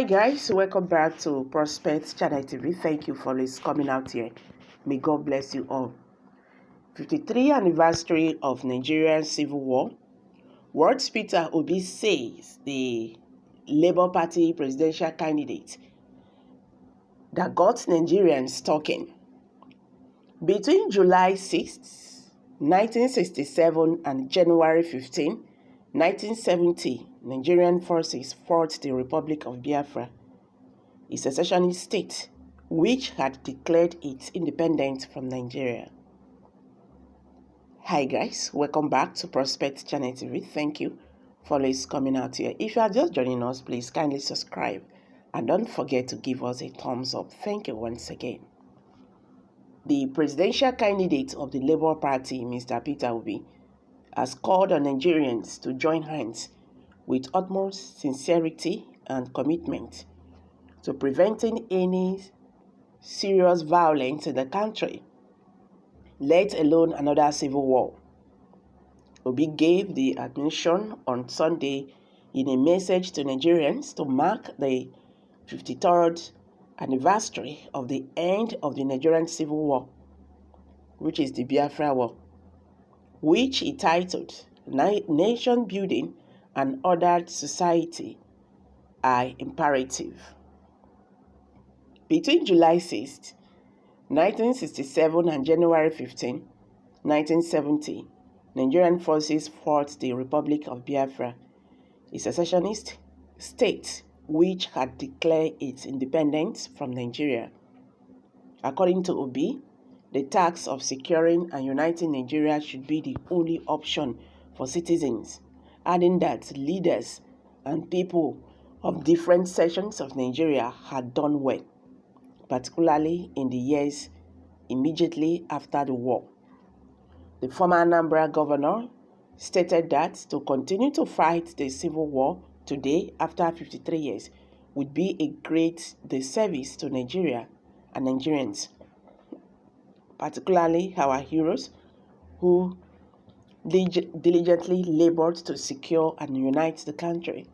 Hi guys, welcome back to Prospect Channel TV. Thank you for always coming out here. May God bless you all. 53th anniversary of Nigerian Civil War. World Peter Obi says the Labour Party presidential candidate that got Nigerians talking. Between July 6, 1967 and January 15, 1970, Nigerian forces fought the Republic of Biafra, a secessionist state which had declared its independence from Nigeria. Hi guys, welcome back to Prospect Channel TV. Thank you for always coming out here. If you are just joining us, please kindly subscribe and don't forget to give us a thumbs up. Thank you once again. The presidential candidate of the Labour Party, Mr. Peter Obi, has called on Nigerians to join hands with utmost sincerity and commitment to preventing any serious violence in the country, let alone another civil war. Obi gave the admission on Sunday in a message to Nigerians to mark the 53rd anniversary of the end of the Nigerian Civil War, which is the Biafra War, which he titled Nation Building and Ordered Society are Imperative. Between July 6, 1967 and January 15, 1970, Nigerian forces fought the Republic of Biafra, a secessionist state which had declared its independence from Nigeria. According to Obi, the task of securing and uniting Nigeria should be the only option for citizens, adding that leaders and people of different sections of Nigeria had done well, particularly in the years immediately after the war. The former Anambra governor stated that to continue to fight the civil war today after 53 years would be a great disservice to Nigeria and Nigerians, particularly our heroes who diligently labored to secure and unite the country.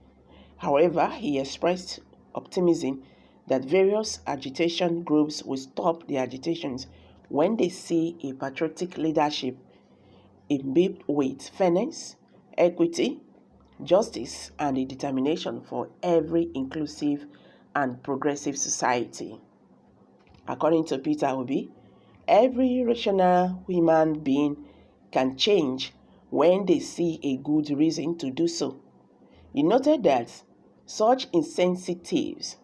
However, he expressed optimism that various agitation groups will stop the agitations when they see a patriotic leadership imbued with fairness, equity, justice, and a determination for every inclusive and progressive society. According to Peter Obi, every rational human being can change when they see a good reason to do so. He noted that such incentives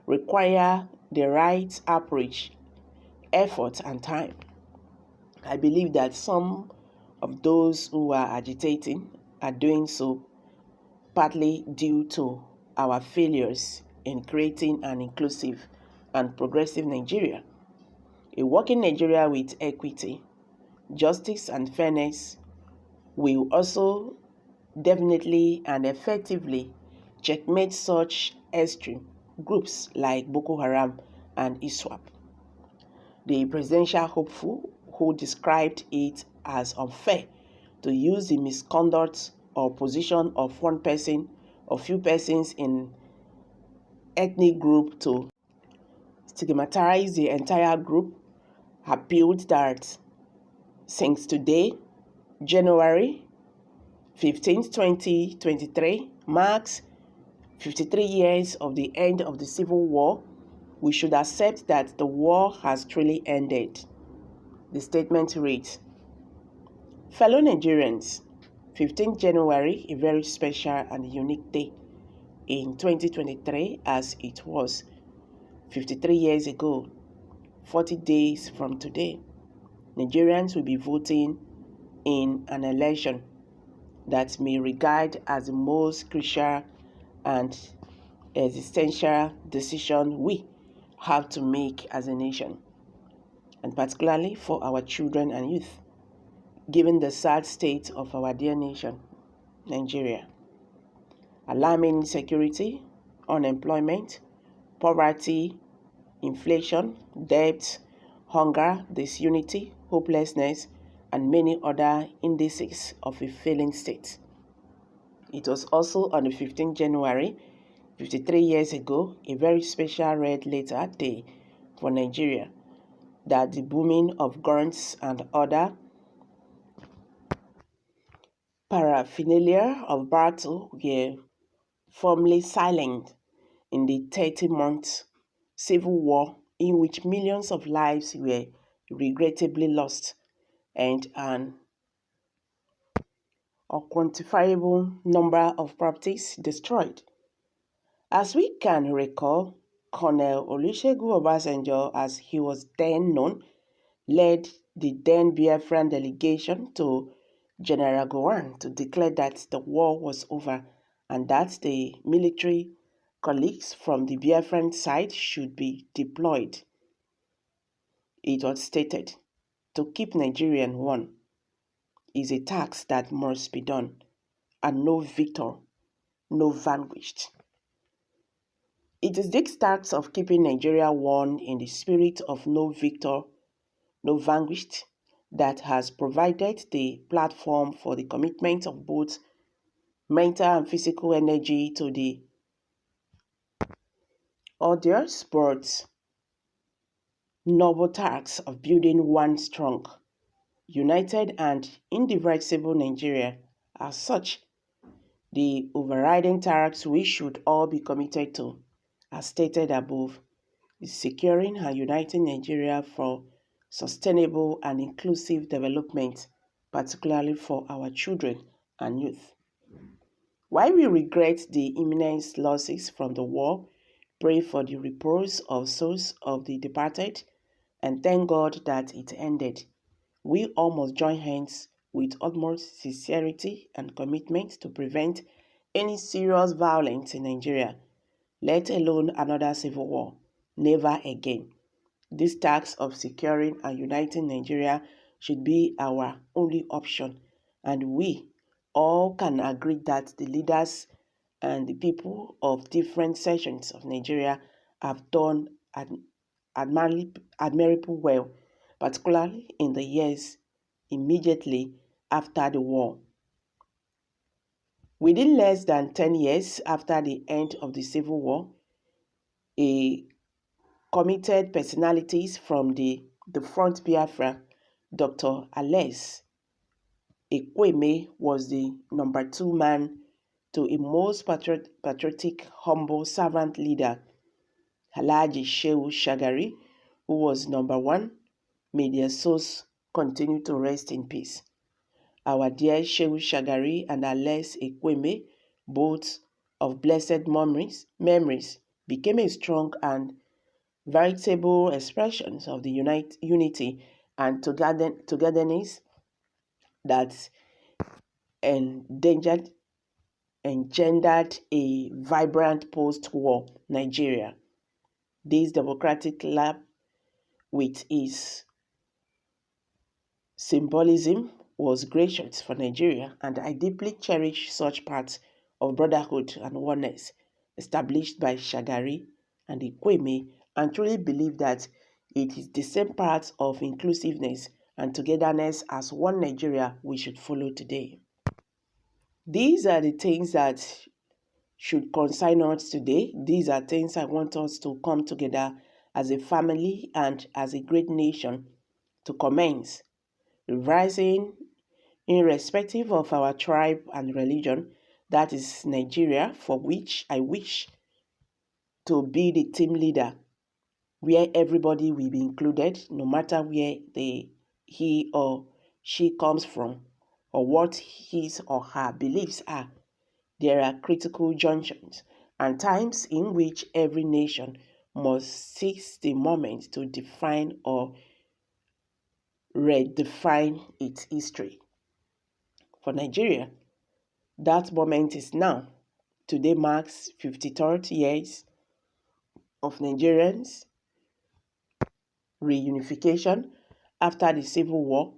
require the right approach, effort, and time. I believe that some of those who are agitating are doing so partly due to our failures in creating an inclusive and progressive Nigeria. A working Nigeria with equity, justice, and fairness will also definitely and effectively checkmate such extreme groups like Boko Haram and ISWAP. The presidential hopeful, who described it as unfair to use the misconduct or position of one person or few persons in ethnic group to stigmatize the entire group, appealed that since today, January 15, 2023, marks 53 years of the end of the Civil War, we should accept that the war has truly ended. The statement reads, "Fellow Nigerians, 15th January, a very special and unique day in 2023 as it was 53 years ago, 40 days from today. Nigerians will be voting in an election that may regard as the most crucial and existential decision we have to make as a nation, and particularly for our children and youth, given the sad state of our dear nation, Nigeria. Alarming insecurity, unemployment, poverty, inflation, debt, hunger, disunity, hopelessness, and many other indices of a failing state." It was also on the 15th January 53 years ago, a very special red letter day for Nigeria, that the booming of guns and other paraphernalia of battle were firmly silent in the 30-month civil war in which millions of lives were regrettably lost and an unquantifiable number of properties destroyed. As we can recall, Colonel Olusegun Obasanjo, as he was then known, led the then Biafran delegation to General Gowon to declare that the war was over and that the military colleagues from the Biafran side should be deployed. It was stated, to keep Nigerian one is a task that must be done, and no victor, no vanquished. It is this task of keeping Nigeria one in the spirit of no victor, no vanquished, that has provided the platform for the commitment of both mental and physical energy to the arduous but noble task of building one strong, united and indivisible Nigeria. As such, the overriding task we should all be committed to, as stated above, is securing and uniting Nigeria for sustainable and inclusive development, particularly for our children and youth. While we regret the imminent losses from the war, pray for the repose of souls of the departed, and thank God that it ended, we all must join hands with utmost sincerity and commitment to prevent any serious violence in Nigeria, let alone another civil war. Never again. This task of securing and uniting Nigeria should be our only option, and we all can agree that the leaders and the people of different sections of Nigeria have done admirable well, particularly in the years immediately after the war. Within less than 10 years after the end of the Civil War, a committed personalities from the Front Biafra, Dr. Ales Ekweme, was the number two man to a most patriotic, humble servant leader, Alhaji Shehu Shagari, who was number one. May their souls continue to rest in peace. Our dear Shehu Shagari and Ales Ekweme, both of blessed memories, became a strong and veritable expressions of the unity and togetherness that engendered a vibrant post-war Nigeria. This democratic lab, with its symbolism, was gracious for Nigeria, and I deeply cherish such parts of brotherhood and oneness established by Shagari and Ikweme, and truly believe that it is the same path of inclusiveness and togetherness as one Nigeria we should follow today. These are the things that should concern us today. These are things I want us to come together as a family and as a great nation to commence, rising irrespective of our tribe and religion, that is Nigeria, for which I wish to be the team leader, where everybody will be included, no matter where he or she comes from, or what his or her beliefs are. There are critical junctions and times in which every nation must seize the moment to define or redefine its history. For Nigeria, that moment is now. Today marks 53rd years of Nigerians' reunification after the Civil War.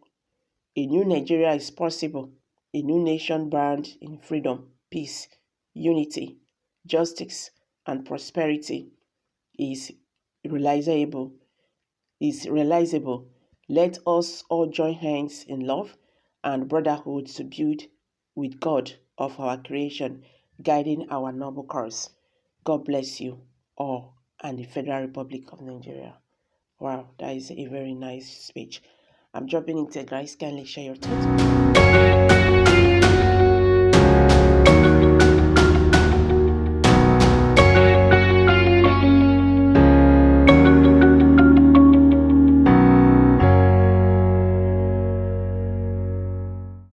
A new Nigeria is possible, a new nation bound in freedom, peace, unity, justice, and prosperity is realizable. Let us all join hands in love and brotherhood to build with God of our creation, guiding our noble course. God bless you all and the Federal Republic of Nigeria. Wow, that is a very nice speech. I'm dropping into guys. Kindly share your thoughts.